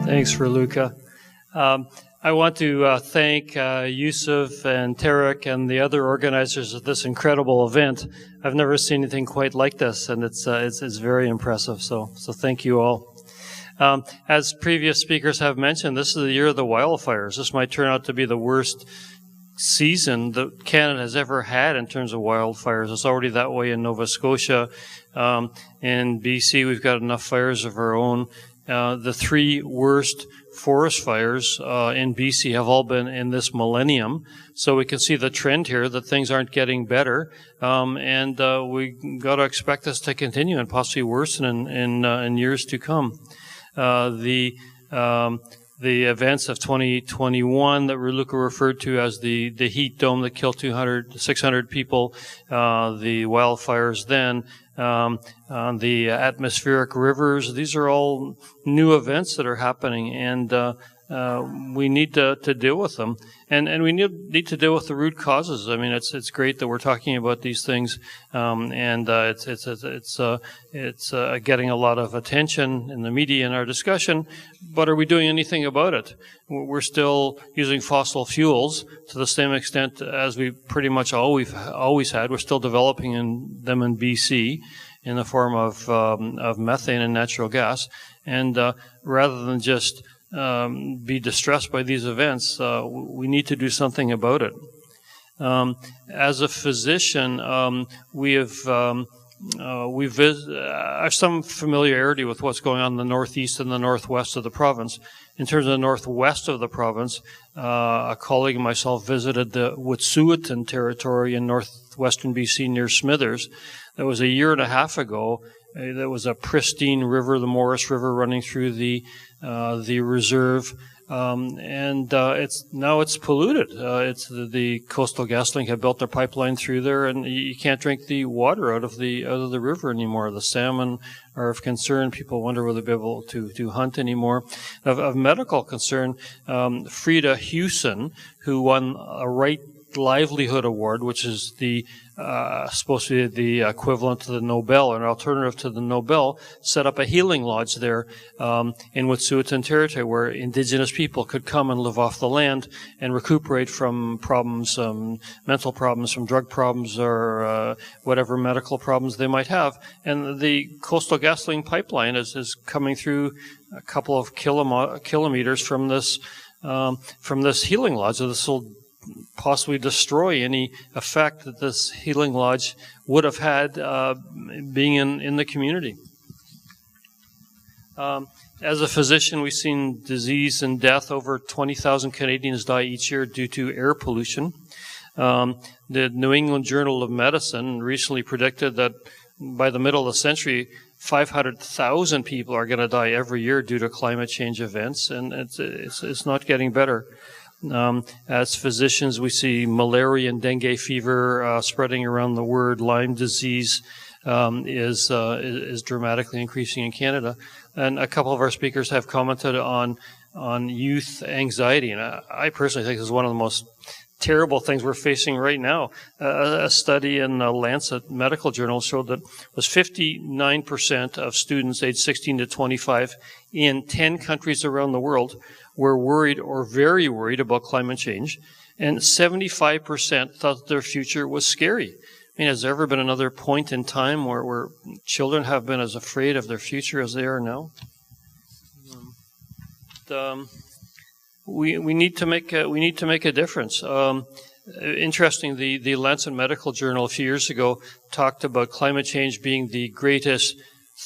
Thanks for Luca. I want to thank Yusuf and Tarek and the other organizers of this incredible event. I've never seen anything quite like this, and it's very impressive. So thank you all. As previous speakers have mentioned, this is the year of the wildfires. This might turn out to be the worst season that Canada has ever had in terms of wildfires. It's already that way in Nova Scotia. In BC, we've got enough fires of our own. The three worst forest fires in BC have all been in this millennium. So we can see the trend here that things aren't getting better. And we got to expect this to continue and possibly worsen in years to come. The events of 2021 that Luca referred to as the heat dome that killed 600 people, the wildfires then, the atmospheric rivers, these are all new events that are happening, and we need to deal with them. And we need to deal with the root causes. I mean, it's great that we're talking about these things, and it's getting a lot of attention in the media in our discussion. But are we doing anything about it? We're still using fossil fuels to the same extent as we pretty much always had. We're still developing them in BC in the form of methane and natural gas. And rather than just be distressed by these events, we need to do something about it. As a physician, I have some familiarity with what's going on in the northeast and the northwest of the province. In terms of the northwest of the province, a colleague and myself visited the Wet'suwet'en territory in northwestern BC near Smithers. That was a year and a half ago. There was a pristine river, the Morris River, running through the reserve, and it's polluted. It's the Coastal GasLink have built their pipeline through there, and you can't drink the water out of the river anymore. The salmon are of concern. People wonder whether they'll be able to hunt anymore. Of medical concern, Frida Hewson, who won a Right Livelihood Award, which is supposed to be the equivalent to the Nobel, or an alternative to the Nobel, set up a healing lodge there in Wet'suwet'en territory where indigenous people could come and live off the land and recuperate from problems, mental problems, from drug problems, or whatever medical problems they might have. And the Coastal GasLink pipeline is coming through a couple of kilometers from this healing lodge. So this will possibly destroy any effect that this healing lodge would have had being in the community. As a physician, we've seen disease and death. Over 20,000 Canadians die each year due to air pollution. The New England Journal of Medicine recently predicted that by the middle of the century, 500,000 people are going to die every year due to climate change events, and it's not getting better. As physicians, we see malaria and dengue fever spreading around the world. Lyme disease is dramatically increasing in Canada. And a couple of our speakers have commented on youth anxiety. And I personally think this is one of the most terrible things we're facing right now. A study in the Lancet Medical Journal showed that was 59% of students aged 16 to 25 in 10 countries around the world were worried or very worried about climate change, and 75% thought their future was scary. I mean, has there ever been another point in time where children have been as afraid of their future as they are now? We need to make a difference. Interesting, the Lancet Medical Journal a few years ago talked about climate change being the greatest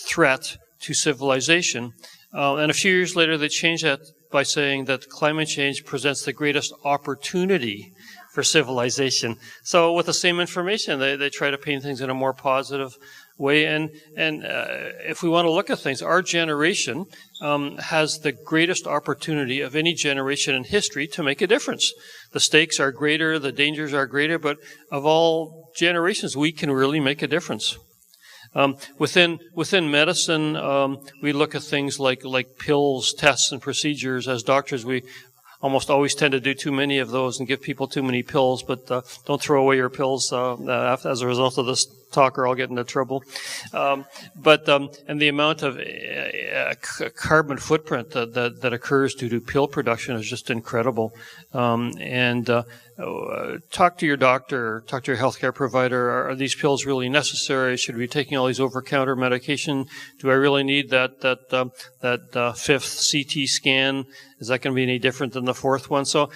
threat to civilization, and a few years later they changed that by saying that climate change presents the greatest opportunity for civilization. So with the same information, they try to paint things in a more positive way. And if we want to look at things, our generation has the greatest opportunity of any generation in history to make a difference. The stakes are greater, the dangers are greater, but of all generations, we can really make a difference. Within medicine, we look at things like pills, tests, and procedures. As doctors, we almost always tend to do too many of those and give people too many pills, but don't throw away your pills as a result of this talk or I'll get into trouble. And the amount of carbon footprint that occurs due to pill production is just incredible. Talk to your doctor, talk to your healthcare provider. Are these pills really necessary? Should we be taking all these over-counter medication? Do I really need that fifth CT scan? Is that going to be any different than the fourth one? So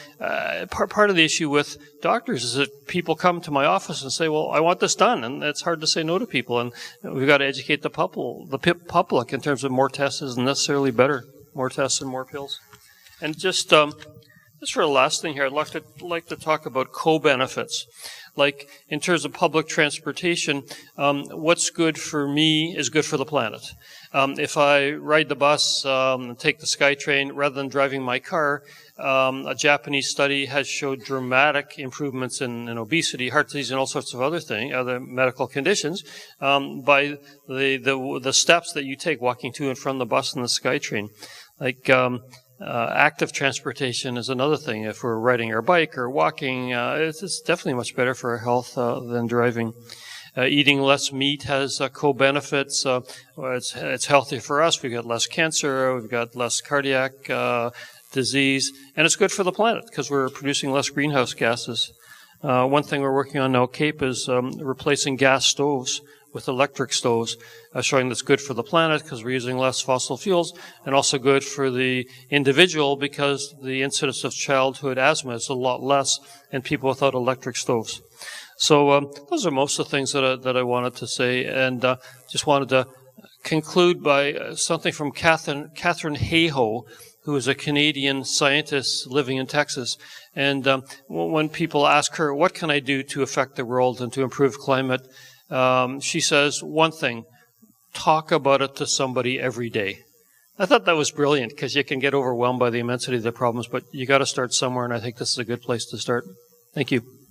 part of the issue with doctors is that people come to my office and say, well, I want this done. And it's hard to say no to people. And we've got to educate the public in terms of more tests isn't necessarily better. More tests and more pills. And just for the last thing here, I'd like to talk about co-benefits. Like in terms of public transportation, what's good for me is good for the planet. If I ride the bus and take the SkyTrain rather than driving my car, a Japanese study has showed dramatic improvements in obesity, heart disease, and all sorts of other medical conditions by the steps that you take walking to and from the bus and the SkyTrain. Like active transportation is another thing. If we're riding our bike or walking, it's definitely much better for our health than driving. Eating less meat has co-benefits. It's healthy for us. We've got less cancer. We've got less cardiac disease. And it's good for the planet because we're producing less greenhouse gases. One thing we're working on now, CAPE, is replacing gas stoves with electric stoves, showing that's good for the planet because we're using less fossil fuels, and also good for the individual because the incidence of childhood asthma is a lot less in people without electric stoves. So those are most of the things that I wanted to say, and just wanted to conclude by something from Catherine Hayhoe, who is a Canadian scientist living in Texas. And when people ask her, what can I do to affect the world and to improve climate, she says one thing: talk about it to somebody every day. I thought that was brilliant because you can get overwhelmed by the immensity of the problems, but you got to start somewhere, and I think this is a good place to start. Thank you.